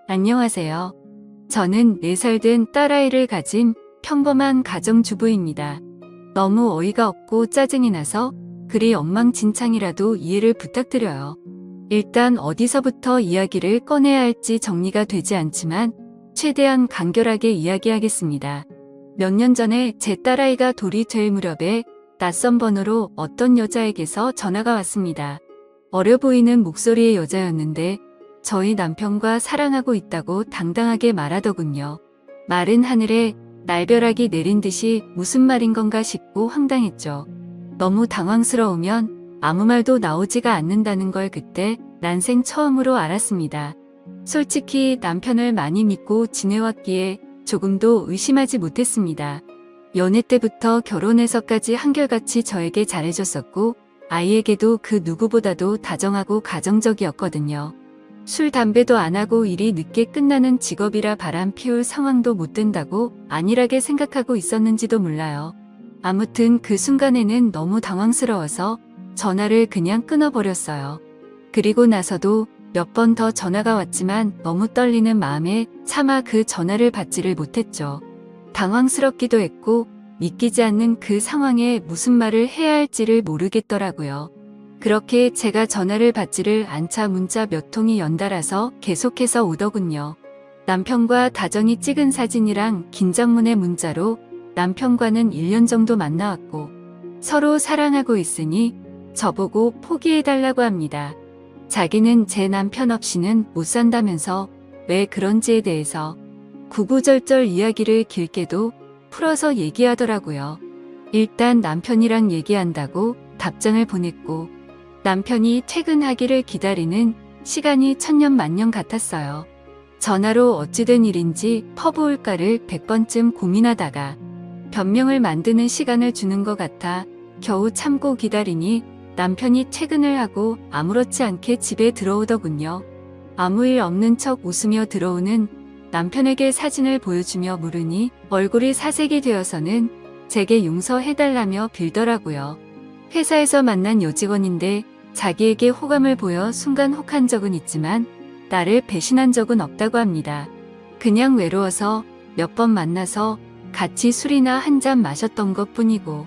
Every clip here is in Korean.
안녕하세요. 저는 4살 된 딸아이를 가진 평범한 가정주부입니다. 너무 어이가 없고 짜증이 나서 그리 엉망진창이라도 이해를 부탁드려요. 일단 어디서부터 이야기를 꺼내야 할지 정리가 되지 않지만 최대한 간결하게 이야기하겠습니다. 몇 년 전에 제 딸아이가 돌이 될 무렵에 낯선 번호로 어떤 여자에게서 전화가 왔습니다. 어려 보이는 목소리의 여자였는데 저희 남편과 사랑하고 있다고 당당하게 말하더군요. 마른 하늘에 날벼락이 내린 듯이 무슨 말인 건가 싶고 황당했죠. 너무 당황스러우면 아무 말도 나오지가 않는다는 걸 그때 난생 처음으로 알았습니다. 솔직히 남편을 많이 믿고 지내왔기에 조금도 의심하지 못했습니다. 연애 때부터 결혼해서까지 한결같이 저에게 잘해줬었고 아이에게도 그 누구보다도 다정하고 가정적이었거든요. 술, 담배도 안 하고 일이 늦게 끝나는 직업이라 바람 피울 상황도 못 된다고 안일하게 생각하고 있었는지도 몰라요. 아무튼 그 순간에는 너무 당황스러워서 전화를 그냥 끊어버렸어요. 그리고 나서도 몇 번 더 전화가 왔지만 너무 떨리는 마음에 차마 그 전화를 받지를 못했죠. 당황스럽기도 했고 믿기지 않는 그 상황에 무슨 말을 해야 할지를 모르겠더라고요. 그렇게 제가 전화를 받지를 않자 문자 몇 통이 연달아서 계속해서 오더군요. 남편과 다정히 찍은 사진이랑 긴장문의 문자로 남편과는 1년 정도 만나왔고 서로 사랑하고 있으니 저보고 포기해달라고 합니다. 자기는 제 남편 없이는 못 산다면서 왜 그런지에 대해서 구구절절 이야기를 길게도 풀어서 얘기하더라고요. 일단 남편이랑 얘기한다고 답장을 보냈고 남편이 퇴근하기를 기다리는 시간이 천년만년 같았어요. 전화로 어찌된 일인지 퍼부을까를 100번쯤 고민하다가 변명을 만드는 시간을 주는 것 같아 겨우 참고 기다리니 남편이 퇴근을 하고 아무렇지 않게 집에 들어오더군요. 아무 일 없는 척 웃으며 들어오는 남편에게 사진을 보여주며 물으니 얼굴이 사색이 되어서는 제게 용서해달라며 빌더라고요. 회사에서 만난 여직원인데 자기에게 호감을 보여 순간 혹한 적은 있지만 나를 배신한 적은 없다고 합니다. 그냥 외로워서 몇 번 만나서 같이 술이나 한 잔 마셨던 것 뿐이고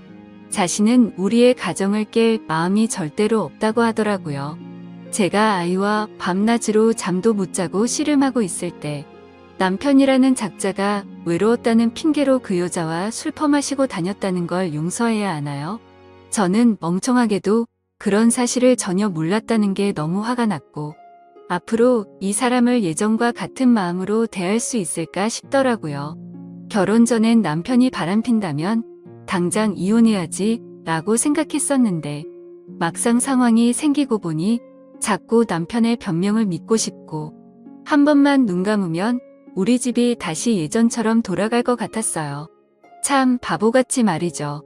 자신은 우리의 가정을 깰 마음이 절대로 없다고 하더라고요. 제가 아이와 밤낮으로 잠도 못 자고 씨름하고 있을 때 남편이라는 작자가 외로웠다는 핑계로 그 여자와 술 퍼마시고 다녔다는 걸 용서해야 하나요? 저는 멍청하게도 그런 사실을 전혀 몰랐다는 게 너무 화가 났고 앞으로 이 사람을 예전과 같은 마음으로 대할 수 있을까 싶더라고요. 결혼 전엔 남편이 바람핀다면 당장 이혼해야지 라고 생각했었는데 막상 상황이 생기고 보니 자꾸 남편의 변명을 믿고 싶고 한 번만 눈 감으면 우리 집이 다시 예전처럼 돌아갈 것 같았어요. 참 바보같이 말이죠.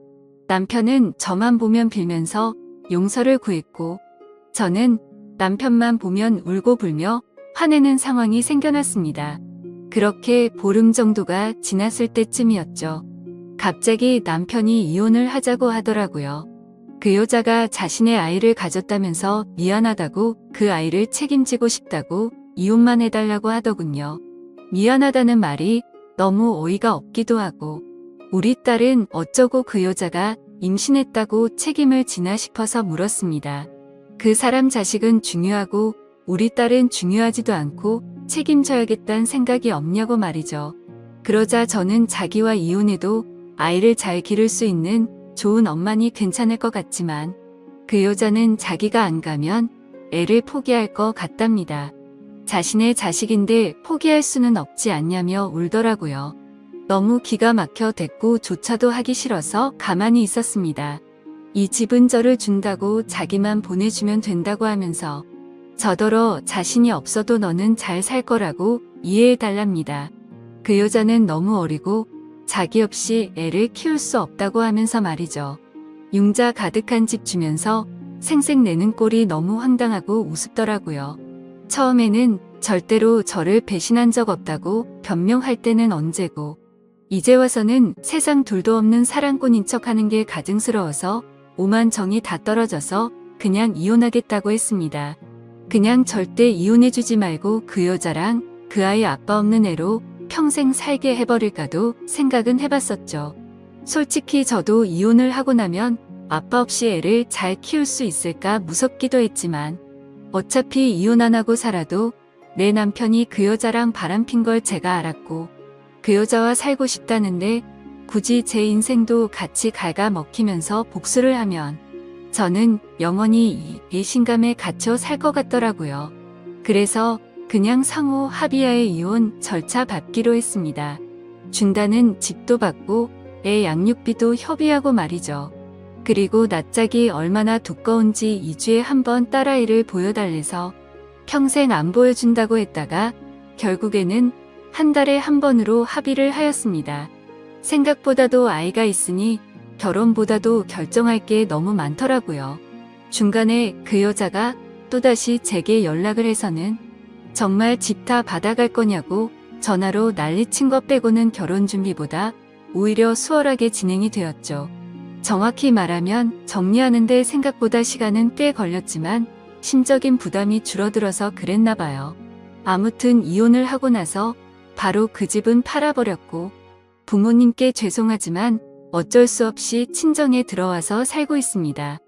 남편은 저만 보면 빌면서 용서를 구했고 저는 남편만 보면 울고 불며 화내는 상황이 생겨났습니다. 그렇게 보름 정도가 지났을 때쯤이었죠. 갑자기 남편이 이혼을 하자고 하더라고요. 그 여자가 자신의 아이를 가졌다면서 미안하다고 그 아이를 책임지고 싶다고 이혼만 해달라고 하더군요. 미안하다는 말이 너무 어이가 없기도 하고 우리 딸은 어쩌고 그 여자가 임신했다고 책임을 지나 싶어서 물었습니다. 그 사람 자식은 중요하고 우리 딸은 중요하지도 않고 책임져야겠다는 생각이 없냐고 말이죠. 그러자 저는 자기와 이혼해도 아이를 잘 기를 수 있는 좋은 엄마니 괜찮을 것 같지만 그 여자는 자기가 안 가면 애를 포기할 것 같답니다. 자신의 자식인데 포기할 수는 없지 않냐며 울더라고요. 너무 기가 막혀 대꾸조차도 하기 싫어서 가만히 있었습니다. 이 집은 저를 준다고 자기만 보내주면 된다고 하면서 저더러 자신이 없어도 너는 잘 살 거라고 이해해달랍니다. 그 여자는 너무 어리고 자기 없이 애를 키울 수 없다고 하면서 말이죠. 융자 가득한 집 주면서 생색 내는 꼴이 너무 황당하고 우습더라고요. 처음에는 절대로 저를 배신한 적 없다고 변명할 때는 언제고 이제 와서는 세상 둘도 없는 사랑꾼인 척하는 게 가증스러워서 오만 정이 다 떨어져서 그냥 이혼하겠다고 했습니다. 그냥 절대 이혼해주지 말고 그 여자랑 그 아이 아빠 없는 애로 평생 살게 해버릴까도 생각은 해봤었죠. 솔직히 저도 이혼을 하고 나면 아빠 없이 애를 잘 키울 수 있을까 무섭기도 했지만 어차피 이혼 안 하고 살아도 내 남편이 그 여자랑 바람핀 걸 제가 알았고 그 여자와 살고 싶다는데 굳이 제 인생도 같이 갉아먹히면서 복수를 하면 저는 영원히 이 배신감에 갇혀 살 것 같더라고요. 그래서 그냥 상호 합의하에 이혼 절차 밟기로 했습니다. 준다는 집도 받고 애 양육비도 협의하고 말이죠. 그리고 낯짝이 얼마나 두꺼운지 2주에 한 번 딸아이를 보여달래서 평생 안 보여준다고 했다가 결국에는 한 달에 한 번으로 합의를 하였습니다. 생각보다도 아이가 있으니 결혼보다도 결정할 게 너무 많더라고요. 중간에 그 여자가 또다시 제게 연락을 해서는 정말 집 다 받아갈 거냐고 전화로 난리친 것 빼고는 결혼 준비보다 오히려 수월하게 진행이 되었죠. 정확히 말하면 정리하는데 생각보다 시간은 꽤 걸렸지만 심적인 부담이 줄어들어서 그랬나 봐요. 아무튼 이혼을 하고 나서 바로 그 집은 팔아버렸고 부모님께 죄송하지만 어쩔 수 없이 친정에 들어와서 살고 있습니다.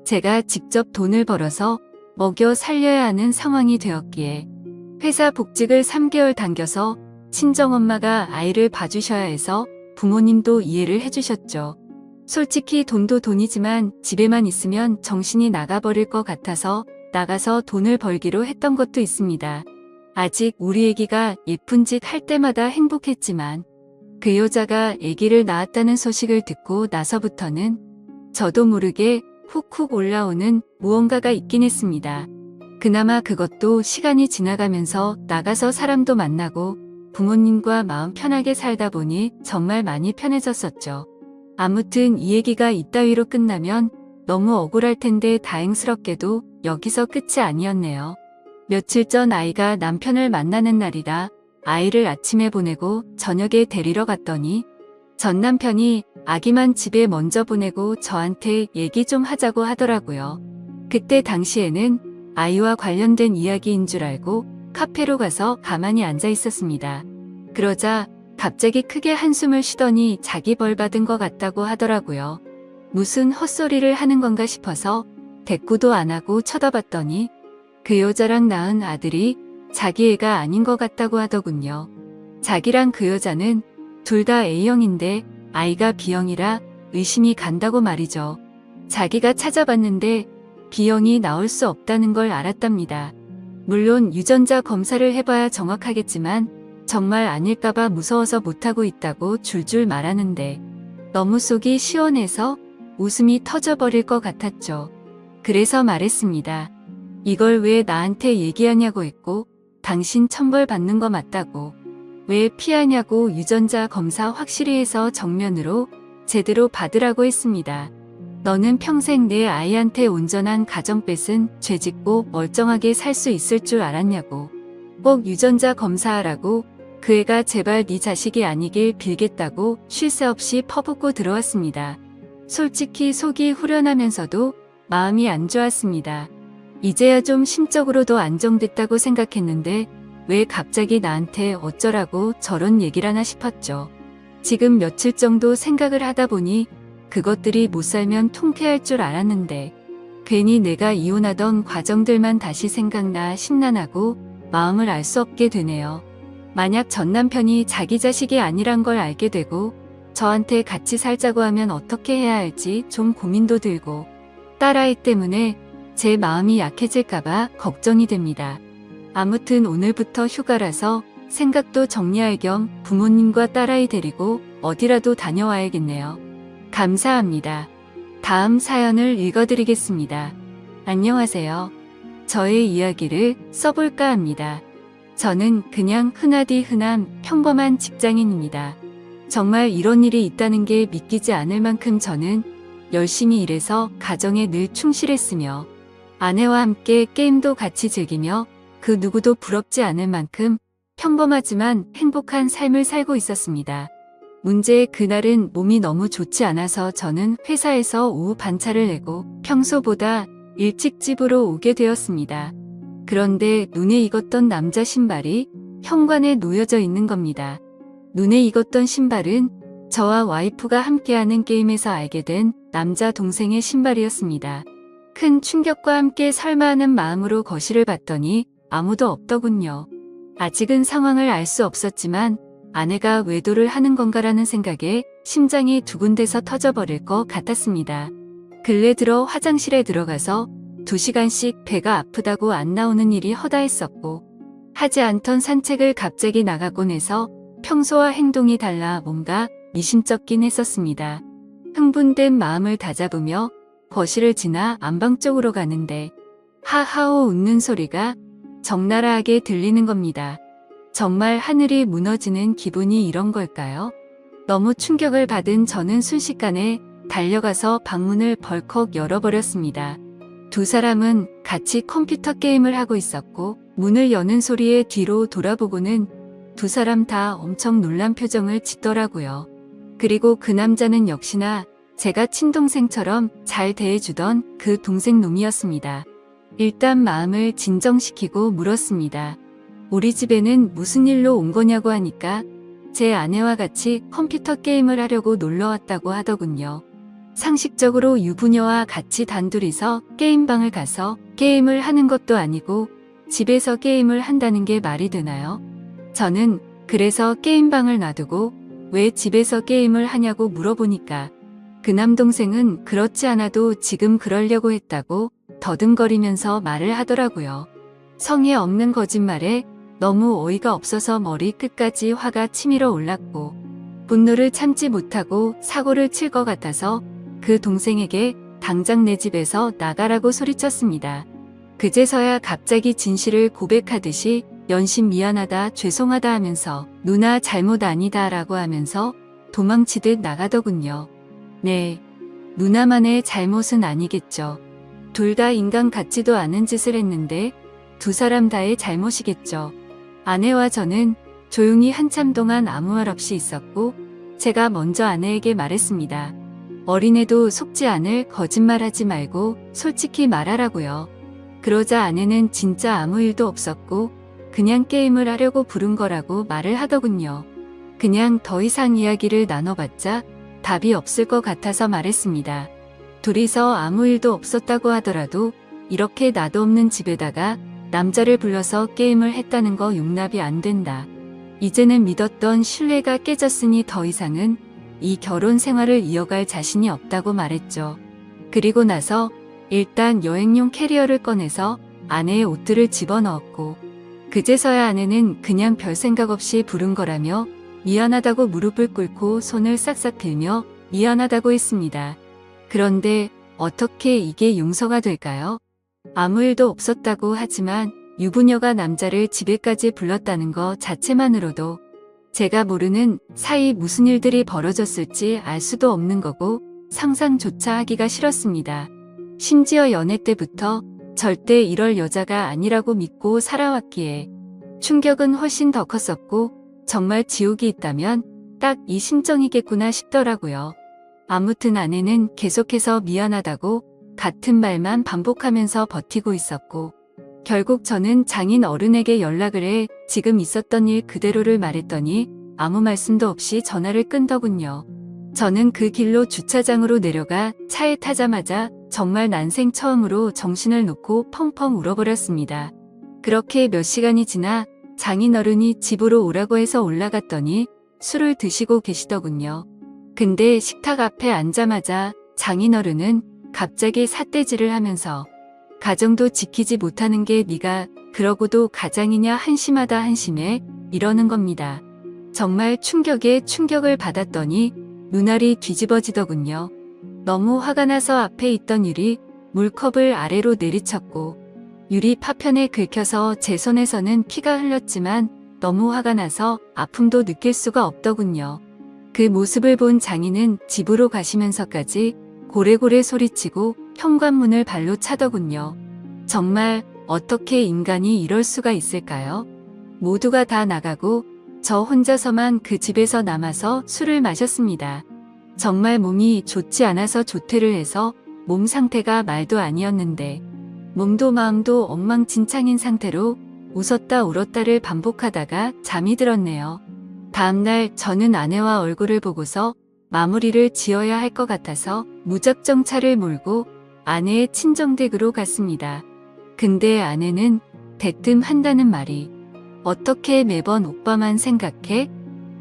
제가 직접 돈을 벌어서 먹여 살려야 하는 상황이 되었기에 회사 복직을 3개월 당겨서 친정엄마가 아이를 봐주셔야 해서 부모님도 이해를 해주셨죠. 솔직히 돈도 돈이지만 집에만 있으면 정신이 나가버릴 것 같아서 나가서 돈을 벌기로 했던 것도 있습니다. 아직 우리 애기가 예쁜 짓 할 때마다 행복했지만 그 여자가 아기를 낳았다는 소식을 듣고 나서부터는 저도 모르게 훅훅 올라오는 무언가가 있긴 했습니다. 그나마 그것도 시간이 지나가면서 나가서 사람도 만나고 부모님과 마음 편하게 살다 보니 정말 많이 편해졌었죠. 아무튼 이 얘기가 이따위로 끝나면 너무 억울할 텐데 다행스럽게도 여기서 끝이 아니었네요. 며칠 전 아이가 남편을 만나는 날이라 아이를 아침에 보내고 저녁에 데리러 갔더니 전 남편이 아기만 집에 먼저 보내고 저한테 얘기 좀 하자고 하더라고요. 그때 당시에는 아이와 관련된 이야기인 줄 알고 카페로 가서 가만히 앉아 있었습니다. 그러자 갑자기 크게 한숨을 쉬더니 자기 벌 받은 것 같다고 하더라고요. 무슨 헛소리를 하는 건가 싶어서 대꾸도 안 하고 쳐다봤더니 그 여자랑 낳은 아들이 자기 애가 아닌 것 같다고 하더군요. 자기랑 그 여자는 둘 다 A형인데 아이가 B형이라 의심이 간다고 말이죠. 자기가 찾아봤는데 B형이 나올 수 없다는 걸 알았답니다. 물론 유전자 검사를 해봐야 정확하겠지만 정말 아닐까봐 무서워서 못하고 있다고 줄줄 말하는데 너무 속이 시원해서 웃음이 터져버릴 것 같았죠. 그래서 말했습니다. 이걸 왜 나한테 얘기하냐고 했고 당신 천벌 받는 거 맞다고. 왜 피하냐고 유전자 검사 확실히 해서 정면으로 제대로 받으라고 했습니다. 너는 평생 내 아이한테 온전한 가정 뺏은 죄짓고 멀쩡하게 살 수 있을 줄 알았냐고. 꼭 유전자 검사하라고 그 애가 제발 네 자식이 아니길 빌겠다고 쉴 새 없이 퍼붓고 들어왔습니다. 솔직히 속이 후련하면서도 마음이 안 좋았습니다. 이제야 좀 심적으로도 안정됐다고 생각했는데 왜 갑자기 나한테 어쩌라고 저런 얘기를 하나 싶었죠. 지금 며칠 정도 생각을 하다 보니 그것들이 못 살면 통쾌할 줄 알았는데 괜히 내가 이혼하던 과정들만 다시 생각나 심란하고 마음을 알 수 없게 되네요. 만약 전 남편이 자기 자식이 아니란 걸 알게 되고 저한테 같이 살자고 하면 어떻게 해야 할지 좀 고민도 들고 딸아이 때문에 제 마음이 약해질까봐 걱정이 됩니다. 아무튼 오늘부터 휴가라서 생각도 정리할 겸 부모님과 딸아이 데리고 어디라도 다녀와야겠네요. 감사합니다. 다음 사연을 읽어드리겠습니다. 안녕하세요. 저의 이야기를 써볼까 합니다. 저는 그냥 흔하디 흔한 평범한 직장인입니다. 정말 이런 일이 있다는 게 믿기지 않을 만큼 저는 열심히 일해서 가정에 늘 충실했으며 아내와 함께 게임도 같이 즐기며 그 누구도 부럽지 않을 만큼 평범하지만 행복한 삶을 살고 있었습니다. 문제의 그날은 몸이 너무 좋지 않아서 저는 회사에서 오후 반차를 내고 평소보다 일찍 집으로 오게 되었습니다. 그런데 눈에 익었던 남자 신발이 현관에 놓여져 있는 겁니다. 눈에 익었던 신발은 저와 와이프가 함께하는 게임에서 알게 된 남자 동생의 신발이었습니다. 큰 충격과 함께 설마 하는 마음으로 거실을 봤더니 아무도 없더군요. 아직은 상황을 알 수 없었지만 아내가 외도를 하는 건가라는 생각에 심장이 두근대서 터져버릴 것 같았습니다. 근래 들어 화장실에 들어가서 2시간씩 배가 아프다고 안 나오는 일이 허다했었고 하지 않던 산책을 갑자기 나가곤 해서 평소와 행동이 달라 뭔가 미심쩍긴 했었습니다. 흥분된 마음을 다잡으며 거실을 지나 안방 쪽으로 가는데 하하오 웃는 소리가 적나라하게 들리는 겁니다. 정말 하늘이 무너지는 기분이 이런 걸까요? 너무 충격을 받은 저는 순식간에 달려가서 방문을 벌컥 열어버렸습니다. 두 사람은 같이 컴퓨터 게임을 하고 있었고 문을 여는 소리에 뒤로 돌아보고는 두 사람 다 엄청 놀란 표정을 짓더라고요. 그리고 그 남자는 역시나 제가 친동생처럼 잘 대해주던 그 동생 놈이었습니다. 일단 마음을 진정시키고 물었습니다. 우리 집에는 무슨 일로 온 거냐고 하니까 제 아내와 같이 컴퓨터 게임을 하려고 놀러 왔다고 하더군요. 상식적으로 유부녀와 같이 단둘이서 게임방을 가서 게임을 하는 것도 아니고 집에서 게임을 한다는 게 말이 되나요? 저는 그래서 게임방을 놔두고 왜 집에서 게임을 하냐고 물어보니까 그 남동생은 그렇지 않아도 지금 그러려고 했다고 더듬거리면서 말을 하더라고요. 성의 없는 거짓말에 너무 어이가 없어서 머리 끝까지 화가 치밀어 올랐고 분노를 참지 못하고 사고를 칠 것 같아서 그 동생에게 당장 내 집에서 나가라고 소리쳤습니다. 그제서야 갑자기 진실을 고백하듯이 연신 미안하다 죄송하다 하면서 누나 잘못 아니다 라고 하면서 도망치듯 나가더군요. 네, 누나만의 잘못은 아니겠죠. 둘 다 인간 같지도 않은 짓을 했는데 두 사람 다의 잘못이겠죠. 아내와 저는 조용히 한참 동안 아무 말 없이 있었고 제가 먼저 아내에게 말했습니다. 어린애도 속지 않을 거짓말하지 말고 솔직히 말하라고요. 그러자 아내는 진짜 아무 일도 없었고 그냥 게임을 하려고 부른 거라고 말을 하더군요. 그냥 더 이상 이야기를 나눠봤자 답이 없을 것 같아서 말했습니다. 둘이서 아무 일도 없었다고 하더라도 이렇게 나도 없는 집에다가 남자를 불러서 게임을 했다는 거 용납이 안 된다. 이제는 믿었던 신뢰가 깨졌으니 더 이상은 이 결혼 생활을 이어갈 자신이 없다고 말했죠. 그리고 나서 일단 여행용 캐리어를 꺼내서 아내의 옷들을 집어넣었고 그제서야 아내는 그냥 별 생각 없이 부른 거라며 미안하다고 무릎을 꿇고 손을 싹싹 빌며 미안하다고 했습니다. 그런데 어떻게 이게 용서가 될까요? 아무 일도 없었다고 하지만 유부녀가 남자를 집에까지 불렀다는 것 자체만으로도 제가 모르는 사이 무슨 일들이 벌어졌을지 알 수도 없는 거고 상상조차 하기가 싫었습니다. 심지어 연애 때부터 절대 이럴 여자가 아니라고 믿고 살아왔기에 충격은 훨씬 더 컸었고 정말 지옥이 있다면 딱 이 심정이겠구나 싶더라고요. 아무튼 아내는 계속해서 미안하다고 같은 말만 반복하면서 버티고 있었고 결국 저는 장인 어른에게 연락을 해 지금 있었던 일 그대로를 말했더니 아무 말씀도 없이 전화를 끈더군요. 저는 그 길로 주차장으로 내려가 차에 타자마자 정말 난생 처음으로 정신을 놓고 펑펑 울어버렸습니다. 그렇게 몇 시간이 지나 장인어른이 집으로 오라고 해서 올라갔더니 술을 드시고 계시더군요. 근데 식탁 앞에 앉자마자 장인어른은 갑자기 삿대질을 하면서 가정도 지키지 못하는 게 네가 그러고도 가장이냐 한심하다 한심해 이러는 겁니다. 정말 충격에 충격을 받았더니 눈알이 뒤집어지더군요. 너무 화가 나서 앞에 있던 유리 물컵을 아래로 내리쳤고 유리 파편에 긁혀서 제 손에서는 피가 흘렀지만 너무 화가 나서 아픔도 느낄 수가 없더군요. 그 모습을 본 장인은 집으로 가시면서까지 고래고래 소리치고 현관문을 발로 차더군요. 정말 어떻게 인간이 이럴 수가 있을까요? 모두가 다 나가고 저 혼자서만 그 집에서 남아서 술을 마셨습니다. 정말 몸이 좋지 않아서 조퇴를 해서 몸 상태가 말도 아니었는데 몸도 마음도 엉망진창인 상태로 웃었다 울었다를 반복하다가 잠이 들었네요. 다음날 저는 아내와 얼굴을 보고서 마무리를 지어야 할 것 같아서 무작정 차를 몰고 아내의 친정댁으로 갔습니다. 근데 아내는 대뜸 한다는 말이 어떻게 매번 오빠만 생각해?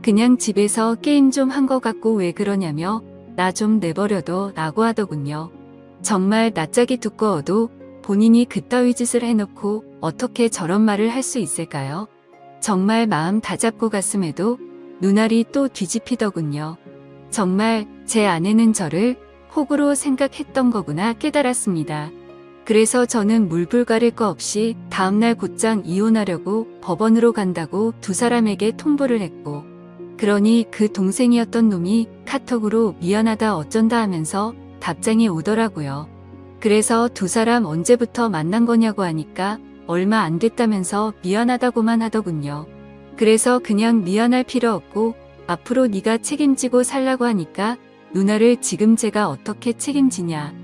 그냥 집에서 게임 좀 한 것 같고 왜 그러냐며 나 좀 내버려둬 라고 하더군요. 정말 낯짝이 두꺼워도 본인이 그따위 짓을 해놓고 어떻게 저런 말을 할 수 있을까요? 정말 마음 다잡고 갔음에도 눈알이 또 뒤집히더군요. 정말 제 아내는 저를 호구로 생각했던 거구나 깨달았습니다. 그래서 저는 물불 가릴 거 없이 다음날 곧장 이혼하려고 법원으로 간다고 두 사람에게 통보를 했고, 그러니 그 동생이었던 놈이 카톡으로 미안하다 어쩐다 하면서 답장이 오더라고요. 그래서 두 사람 언제부터 만난 거냐고 하니까 얼마 안 됐다면서 미안하다고만 하더군요. 그래서 그냥 미안할 필요 없고 앞으로 네가 책임지고 살라고 하니까 누나를 지금 제가 어떻게 책임지냐.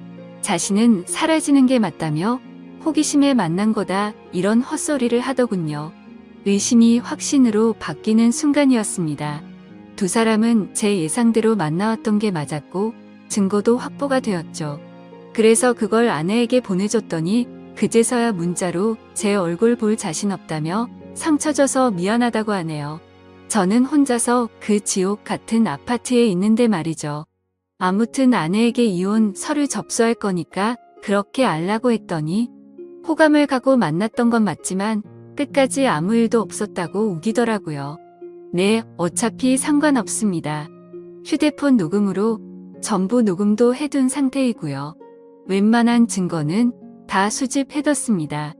자신은 사라지는 게 맞다며 호기심에 만난 거다 이런 헛소리를 하더군요. 의심이 확신으로 바뀌는 순간이었습니다. 두 사람은 제 예상대로 만나왔던 게 맞았고 증거도 확보가 되었죠. 그래서 그걸 아내에게 보내줬더니 그제서야 문자로 제 얼굴 볼 자신 없다며 상처 줘서 미안하다고 하네요. 저는 혼자서 그 지옥 같은 아파트에 있는데 말이죠. 아무튼 아내에게 이혼 서류 접수할 거니까 그렇게 알라고 했더니 호감을 가고 만났던 건 맞지만 끝까지 아무 일도 없었다고 우기더라고요. 네, 어차피 상관없습니다. 휴대폰 녹음으로 전부 녹음도 해둔 상태이고요. 웬만한 증거는 다 수집해뒀습니다.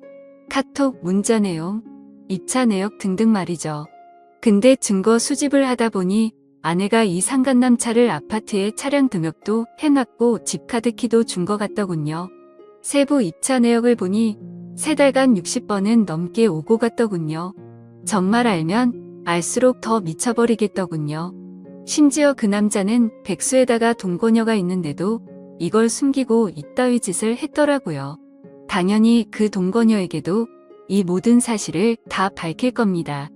카톡, 문자 내용, 입차 내역 등등 말이죠. 근데 증거 수집을 하다 보니 아내가 이 상간남 차를 아파트에 차량 등록도 해놨고 집카드키도 준 것 같더군요. 세부 입차 내역을 보니 3달간 60번은 넘게 오고 갔더군요. 정말 알면 알수록 더 미쳐버리겠더군요. 심지어 그 남자는 백수에다가 동거녀가 있는데도 이걸 숨기고 이따위 짓을 했더라고요. 당연히 그 동거녀에게도 이 모든 사실을 다 밝힐 겁니다.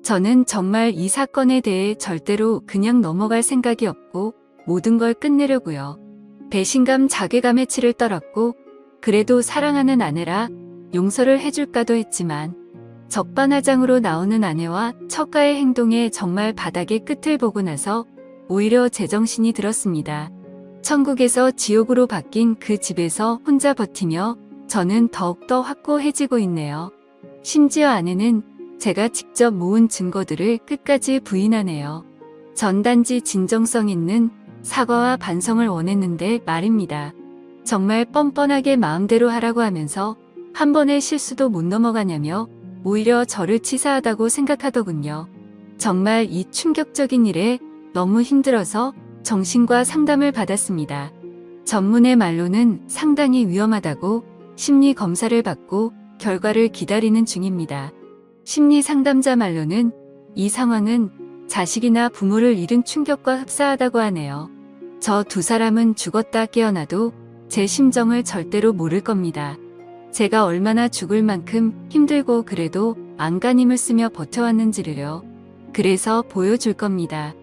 저는 정말 이 사건에 대해 절대로 그냥 넘어갈 생각이 없고 모든 걸 끝내려고요. 배신감, 자괴감에 치를 떨었고 그래도 사랑하는 아내라 용서를 해줄까도 했지만 적반하장으로 나오는 아내와 처가의 행동에 정말 바닥의 끝을 보고 나서 오히려 제정신이 들었습니다. 천국에서 지옥으로 바뀐 그 집에서 혼자 버티며 저는 더욱더 확고해지고 있네요. 심지어 아내는 제가 직접 모은 증거들을 끝까지 부인하네요. 전 단지 진정성 있는 사과와 반성을 원했는데 말입니다. 정말 뻔뻔하게 마음대로 하라고 하면서 한 번의 실수도 못 넘어가냐며 오히려 저를 치사하다고 생각하더군요. 정말 이 충격적인 일에 너무 힘들어서 정신과 상담을 받았습니다. 전문의 말로는 상당히 위험하다고 심리 검사를 받고 결과를 기다리는 중입니다. 심리 상담자 말로는 이 상황은 자식이나 부모를 잃은 충격과 흡사하다고 하네요. 저 두 사람은 죽었다 깨어나도 제 심정을 절대로 모를 겁니다. 제가 얼마나 죽을 만큼 힘들고 그래도 안간힘을 쓰며 버텨왔는지를요. 그래서 보여줄 겁니다.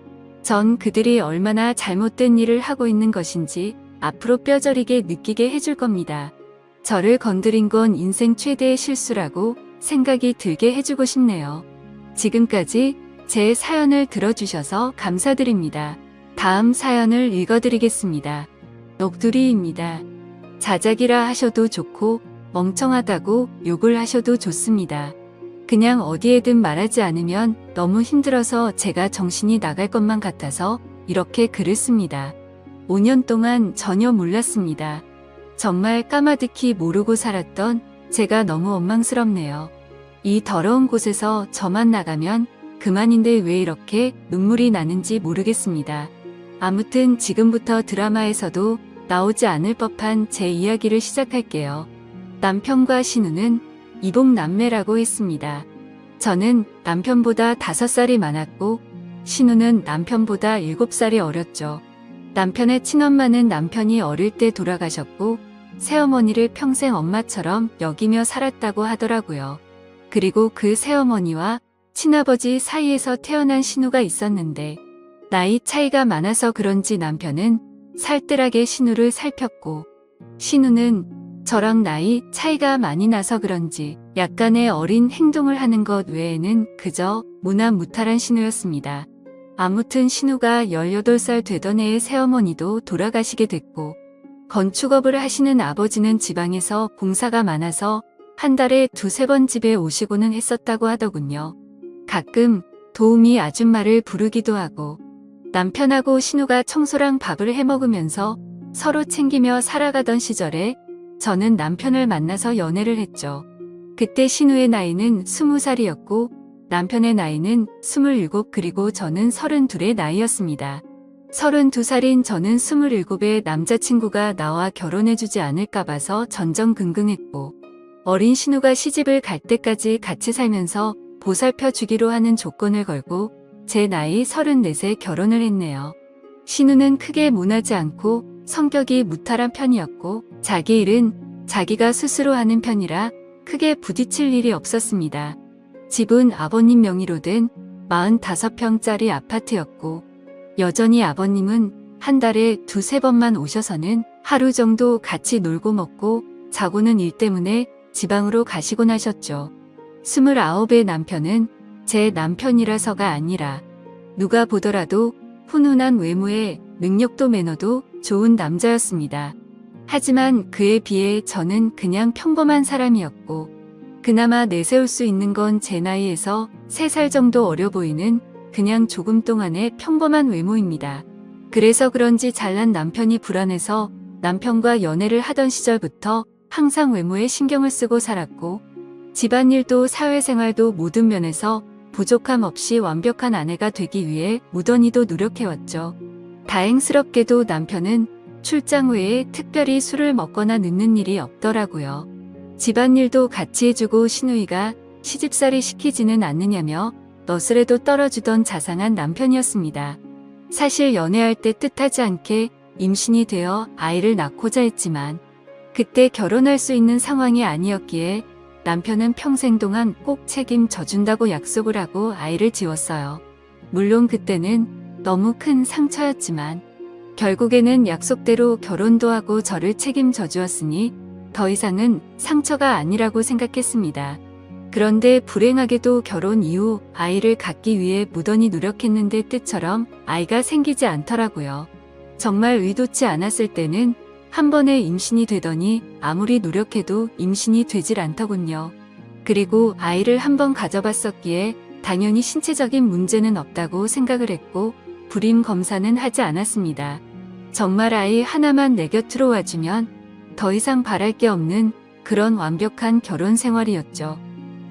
전 그들이 얼마나 잘못된 일을 하고 있는 것인지 앞으로 뼈저리게 느끼게 해줄 겁니다. 저를 건드린 건 인생 최대의 실수라고 생각이 들게 해주고 싶네요. 지금까지 제 사연을 들어주셔서 감사드립니다. 다음 사연을 읽어드리겠습니다. 녹두리입니다. 자작이라 하셔도 좋고 멍청하다고 욕을 하셔도 좋습니다. 그냥 어디에든 말하지 않으면 너무 힘들어서 제가 정신이 나갈 것만 같아서 이렇게 글을 씁니다. 5년 동안 전혀 몰랐습니다. 정말 까마득히 모르고 살았던 제가 너무 원망스럽네요. 이 더러운 곳에서 저만 나가면 그만인데 왜 이렇게 눈물이 나는지 모르겠습니다. 아무튼 지금부터 드라마에서도 나오지 않을 법한 제 이야기를 시작할게요. 남편과 신우는 이복남매라고 했습니다. 저는 남편보다 5살이 많았고 신우는 남편보다 7살이 어렸죠. 남편의 친엄마는 남편이 어릴 때 돌아가셨고 새어머니를 평생 엄마처럼 여기며 살았다고 하더라고요. 그리고 그 새어머니와 친아버지 사이에서 태어난 신우가 있었는데 나이 차이가 많아서 그런지 남편은 살뜰하게 신우를 살폈고 신우는 저랑 나이 차이가 많이 나서 그런지 약간의 어린 행동을 하는 것 외에는 그저 무난무탈한 신우였습니다. 아무튼 신우가 18살 되던 해에 새어머니도 돌아가시게 됐고 건축업을 하시는 아버지는 지방에서 봉사가 많아서 한 달에 2~3번 집에 오시고는 했었다고 하더군요. 가끔 도우미 아줌마를 부르기도 하고 남편하고 신우가 청소랑 밥을 해먹으면서 서로 챙기며 살아가던 시절에 저는 남편을 만나서 연애를 했죠. 그때 신우의 나이는 20살이었고 남편의 나이는 27 그리고 저는 32의 나이였습니다. 32살인 저는 27에 남자친구가 나와 결혼해주지 않을까 봐서 전전긍긍했고 어린 신우가 시집을 갈 때까지 같이 살면서 보살펴 주기로 하는 조건을 걸고 제 나이 34에 결혼을 했네요. 신우는 크게 모나지 않고 성격이 무탈한 편이었고 자기 일은 자기가 스스로 하는 편이라 크게 부딪힐 일이 없었습니다. 집은 아버님 명의로 된 45평짜리 아파트였고 여전히 아버님은 한 달에 2~3번만 오셔서는 하루 정도 같이 놀고 먹고 자고는 일 때문에 지방으로 가시곤 하셨죠. 29의 남편은 제 남편이라서가 아니라 누가 보더라도 훈훈한 외모에 능력도 매너도 좋은 남자였습니다. 하지만 그에 비해 저는 그냥 평범한 사람이었고 그나마 내세울 수 있는 건 제 나이에서 3살 정도 어려 보이는 그냥 조금 동안의 평범한 외모입니다. 그래서 그런지 잘난 남편이 불안해서 남편과 연애를 하던 시절부터 항상 외모에 신경을 쓰고 살았고 집안일도 사회생활도 모든 면에서 부족함 없이 완벽한 아내가 되기 위해 무던히도 노력해왔죠. 다행스럽게도 남편은 출장 외에 특별히 술을 먹거나 늦는 일이 없더라고요. 집안일도 같이 해주고 시누이가 시집살이 시키지는 않느냐며 너스레도 떨어주던 자상한 남편이었습니다. 사실 연애할 때 뜻하지 않게 임신이 되어 아이를 낳고자 했지만 그때 결혼할 수 있는 상황이 아니었기에 남편은 평생 동안 꼭 책임져 준다고 약속을 하고 아이를 지웠어요. 물론 그때는 너무 큰 상처였지만 결국에는 약속대로 결혼도 하고 저를 책임져 주었으니 더 이상은 상처가 아니라고 생각했습니다. 그런데 불행하게도 결혼 이후 아이를 갖기 위해 무던히 노력했는데 뜻처럼 아이가 생기지 않더라고요. 정말 의도치 않았을 때는 한 번에 임신이 되더니 아무리 노력해도 임신이 되질 않더군요. 그리고 아이를 한 번 가져봤었기에 당연히 신체적인 문제는 없다고 생각을 했고 불임 검사는 하지 않았습니다. 정말 아이 하나만 내 곁으로 와주면 더 이상 바랄 게 없는 그런 완벽한 결혼 생활이었죠.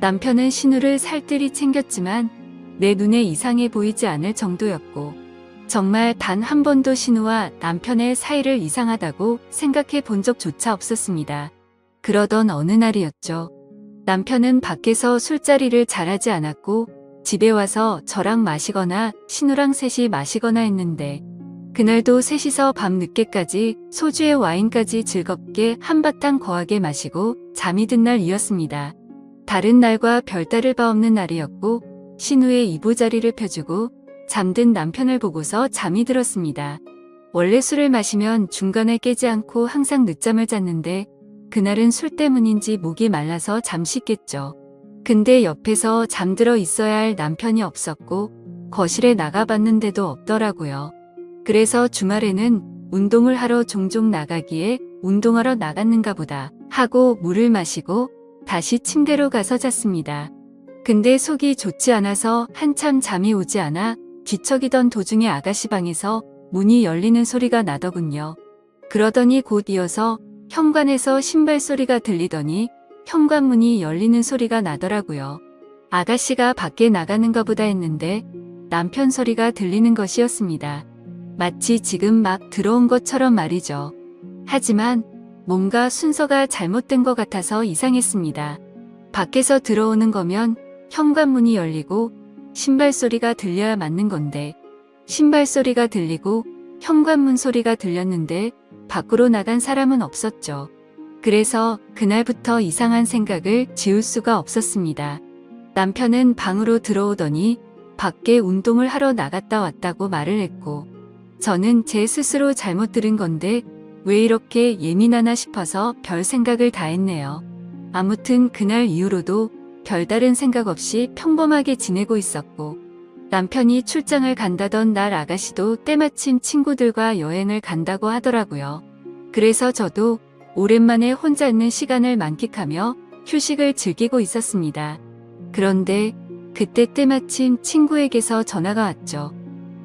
남편은 신우를 살뜰히 챙겼지만 내 눈에 이상해 보이지 않을 정도였고 정말 단 한 번도 신우와 남편의 사이를 이상하다고 생각해 본 적조차 없었습니다. 그러던 어느 날이었죠. 남편은 밖에서 술자리를 잘하지 않았고 집에 와서 저랑 마시거나 신우랑 셋이 마시거나 했는데 그날도 셋이서 밤늦게까지 소주에 와인까지 즐겁게 한바탕 거하게 마시고 잠이 든 날이었습니다. 다른 날과 별다를 바 없는 날이었고 신우의 이부자리를 펴주고 잠든 남편을 보고서 잠이 들었습니다. 원래 술을 마시면 중간에 깨지 않고 항상 늦잠을 잤는데 그날은 술 때문인지 목이 말라서 잠시 깼죠. 근데 옆에서 잠들어 있어야 할 남편이 없었고 거실에 나가봤는데도 없더라고요. 그래서 주말에는 운동을 하러 종종 나가기에 운동하러 나갔는가 보다 하고 물을 마시고 다시 침대로 가서 잤습니다. 근데 속이 좋지 않아서 한참 잠이 오지 않아 뒤척이던 도중에 아가씨 방에서 문이 열리는 소리가 나더군요. 그러더니 곧 이어서 현관에서 신발 소리가 들리더니 현관문이 열리는 소리가 나더라고요. 아가씨가 밖에 나가는가 보다 했는데 남편 소리가 들리는 것이었습니다. 마치 지금 막 들어온 것처럼 말이죠. 하지만 뭔가 순서가 잘못된 것 같아서 이상했습니다. 밖에서 들어오는 거면 현관문이 열리고 신발 소리가 들려야 맞는 건데 신발 소리가 들리고 현관문 소리가 들렸는데 밖으로 나간 사람은 없었죠. 그래서 그날부터 이상한 생각을 지울 수가 없었습니다. 남편은 방으로 들어오더니 밖에 운동을 하러 나갔다 왔다고 말을 했고, 저는 제 스스로 잘못 들은 건데 왜 이렇게 예민하나 싶어서 별 생각을 다 했네요. 아무튼 그날 이후로도 별다른 생각 없이 평범하게 지내고 있었고, 남편이 출장을 간다던 날 아가씨도 때마침 친구들과 여행을 간다고 하더라고요. 그래서 저도 오랜만에 혼자 있는 시간을 만끽하며 휴식을 즐기고 있었습니다. 그런데 그때 때마침 친구에게서 전화가 왔죠.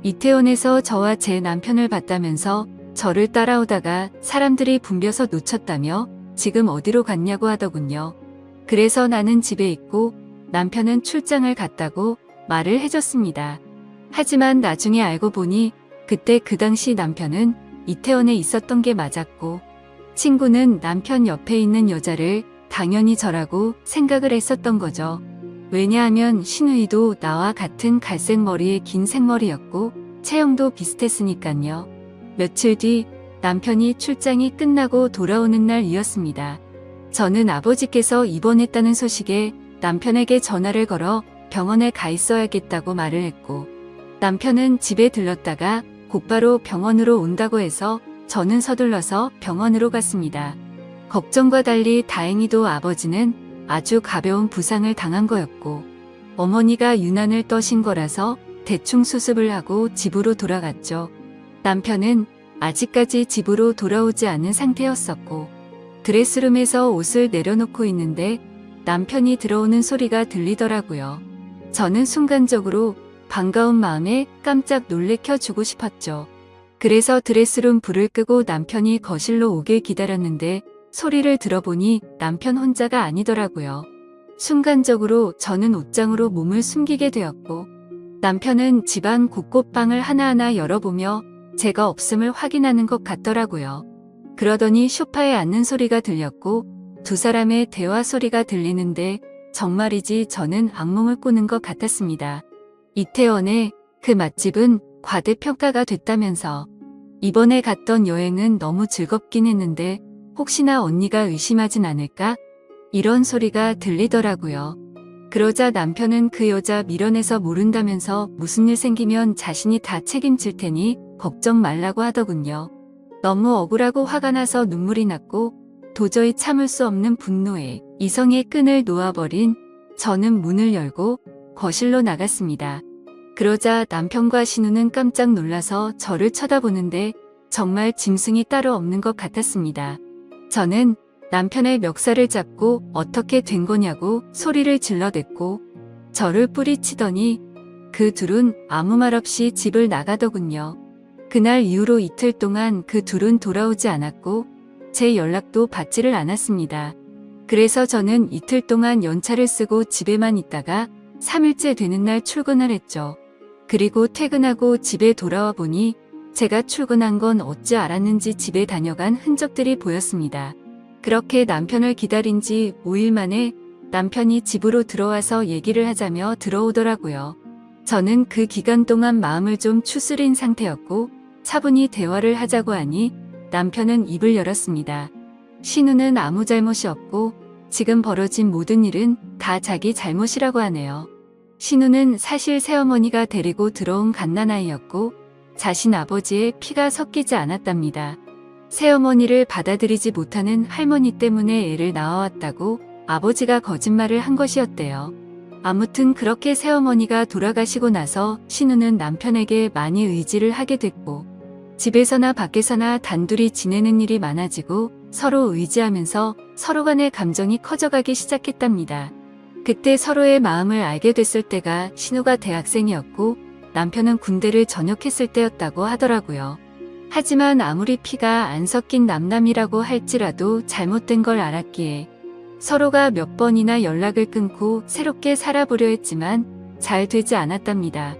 이태원에서 저와 제 남편을 봤다면서 저를 따라오다가 사람들이 붐벼서 놓쳤다며 지금 어디로 갔냐고 하더군요. 그래서 나는 집에 있고 남편은 출장을 갔다고 말을 해줬습니다. 하지만 나중에 알고 보니 그때 그 당시 남편은 이태원에 있었던 게 맞았고, 친구는 남편 옆에 있는 여자를 당연히 저라고 생각을 했었던 거죠. 왜냐하면 신우이도 나와 같은 갈색 머리에 긴 생머리였고 체형도 비슷했으니깐요. 며칠 뒤 남편이 출장이 끝나고 돌아오는 날이었습니다. 저는 아버지께서 입원했다는 소식에 남편에게 전화를 걸어 병원에 가 있어야겠다고 말을 했고, 남편은 집에 들렀다가 곧바로 병원으로 온다고 해서 저는 서둘러서 병원으로 갔습니다. 걱정과 달리 다행히도 아버지는 아주 가벼운 부상을 당한 거였고, 어머니가 유난을 떠신 거라서 대충 수습을 하고 집으로 돌아갔죠. 남편은 아직까지 집으로 돌아오지 않은 상태였었고, 드레스룸에서 옷을 내려놓고 있는데 남편이 들어오는 소리가 들리더라고요. 저는 순간적으로 반가운 마음에 깜짝 놀래켜 주고 싶었죠. 그래서 드레스룸 불을 끄고 남편이 거실로 오길 기다렸는데 소리를 들어보니 남편 혼자가 아니더라고요. 순간적으로 저는 옷장으로 몸을 숨기게 되었고, 남편은 집안 곳곳 방을 하나하나 열어보며 제가 없음을 확인하는 것 같더라고요. 그러더니 소파에 앉는 소리가 들렸고 두 사람의 대화 소리가 들리는데 정말이지 저는 악몽을 꾸는 것 같았습니다. 이태원의 그 맛집은 과대평가가 됐다면서, 이번에 갔던 여행은 너무 즐겁긴 했는데 혹시나 언니가 의심하진 않을까? 이런 소리가 들리더라고요. 그러자 남편은 그 여자 밀어내서 모른다면서 무슨 일 생기면 자신이 다 책임질 테니 걱정 말라고 하더군요. 너무 억울하고 화가 나서 눈물이 났고 도저히 참을 수 없는 분노에 이성의 끈을 놓아버린 저는 문을 열고 거실로 나갔습니다. 그러자 남편과 신우는 깜짝 놀라서 저를 쳐다보는데 정말 짐승이 따로 없는 것 같았습니다. 저는 남편의 멱살을 잡고 어떻게 된 거냐고 소리를 질러댔고 저를 뿌리치더니 그 둘은 아무 말 없이 집을 나가더군요. 그날 이후로 이틀 동안 그 둘은 돌아오지 않았고 제 연락도 받지를 않았습니다. 그래서 저는 이틀 동안 연차를 쓰고 집에만 있다가 3일째 되는 날 출근을 했죠. 그리고 퇴근하고 집에 돌아와 보니 제가 출근한 건 어찌 알았는지 집에 다녀간 흔적들이 보였습니다. 그렇게 남편을 기다린 지 5일 만에 남편이 집으로 들어와서 얘기를 하자며 들어오더라고요. 저는 그 기간 동안 마음을 좀 추스린 상태였고 차분히 대화를 하자고 하니 남편은 입을 열었습니다. 신우는 아무 잘못이 없고 지금 벌어진 모든 일은 다 자기 잘못이라고 하네요. 신우는 사실 새어머니가 데리고 들어온 갓난아이였고 자신 아버지의 피가 섞이지 않았답니다. 새어머니를 받아들이지 못하는 할머니 때문에 애를 낳아왔다고 아버지가 거짓말을 한 것이었대요. 아무튼 그렇게 새어머니가 돌아가시고 나서 신우는 남편에게 많이 의지를 하게 됐고 집에서나 밖에서나 단둘이 지내는 일이 많아지고 서로 의지하면서 서로 간의 감정이 커져가기 시작했답니다. 그때 서로의 마음을 알게 됐을 때가 신우가 대학생이었고 남편은 군대를 전역했을 때였다고 하더라고요. 하지만 아무리 피가 안 섞인 남남이라고 할지라도 잘못된 걸 알았기에 서로가 몇 번이나 연락을 끊고 새롭게 살아보려 했지만 잘 되지 않았답니다.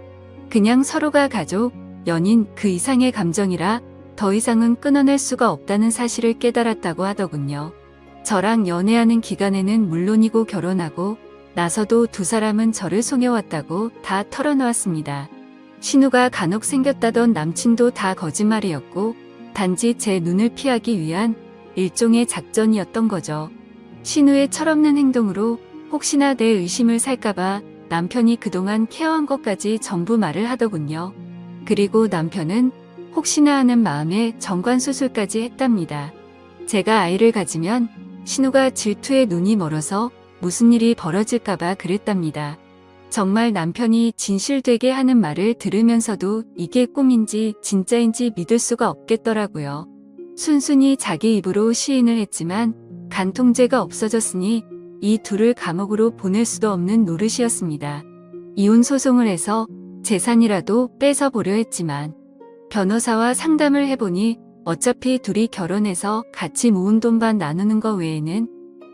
그냥 서로가 가족, 연인 그 이상의 감정이라 더 이상은 끊어낼 수가 없다는 사실을 깨달았다고 하더군요. 저랑 연애하는 기간에는 물론이고 결혼하고 나서도 두 사람은 저를 속여왔다고 다 털어놓았습니다. 신우가 간혹 생겼다던 남친도 다 거짓말이었고 단지 제 눈을 피하기 위한 일종의 작전이었던 거죠. 신우의 철없는 행동으로 혹시나 내 의심을 살까봐 남편이 그동안 케어한 것까지 전부 말을 하더군요. 그리고 남편은 혹시나 하는 마음에 정관수술까지 했답니다. 제가 아이를 가지면 신우가 질투에 눈이 멀어서 무슨 일이 벌어질까봐 그랬답니다. 정말 남편이 진실되게 하는 말을 들으면서도 이게 꿈인지 진짜인지 믿을 수가 없겠더라고요. 순순히 자기 입으로 시인을 했지만 간통죄가 없어졌으니 이 둘을 감옥으로 보낼 수도 없는 노릇이었습니다. 이혼 소송을 해서 재산이라도 뺏어보려 했지만 변호사와 상담을 해보니 어차피 둘이 결혼해서 같이 모은 돈만 나누는 거 외에는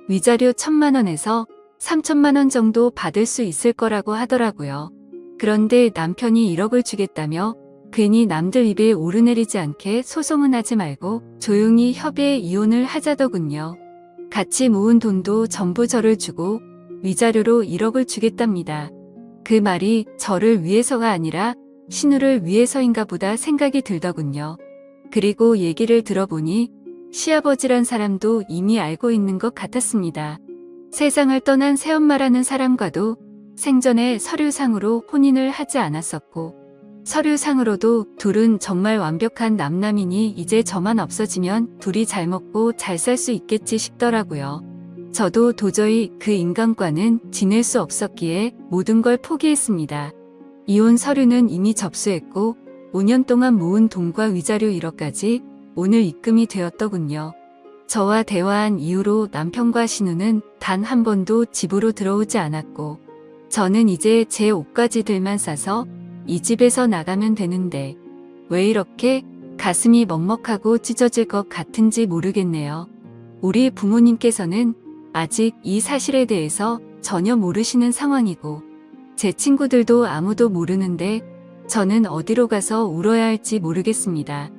위자료 1,000만 원에서 3,000만 원 정도 받을 수 있을 거라고 하더라고요. 그런데 남편이 1억을 주겠다며 괜히 남들 입에 오르내리지 않게 소송은 하지 말고 조용히 협의해 이혼을 하자더군요. 같이 모은 돈도 전부 저를 주고 위자료로 1억을 주겠답니다. 그 말이 저를 위해서가 아니라 신우를 위해서인가 보다 생각이 들더군요. 그리고 얘기를 들어보니 시아버지란 사람도 이미 알고 있는 것 같았습니다. 세상을 떠난 새엄마라는 사람과도 생전에 서류상으로 혼인을 하지 않았었고 서류상으로도 둘은 정말 완벽한 남남이니 이제 저만 없어지면 둘이 잘 먹고 잘 살 수 있겠지 싶더라고요. 저도 도저히 그 인간과는 지낼 수 없었기에 모든 걸 포기했습니다. 이혼 서류는 이미 접수했고 5년 동안 모은 돈과 위자료 1억까지 오늘 입금이 되었더군요. 저와 대화한 이후로 남편과 신우는 단 한 번도 집으로 들어오지 않았고 저는 이제 제 옷가지들만 싸서 이 집에서 나가면 되는데 왜 이렇게 가슴이 먹먹하고 찢어질 것 같은지 모르겠네요. 우리 부모님께서는 아직 이 사실에 대해서 전혀 모르시는 상황이고 제 친구들도 아무도 모르는데 저는 어디로 가서 울어야 할지 모르겠습니다.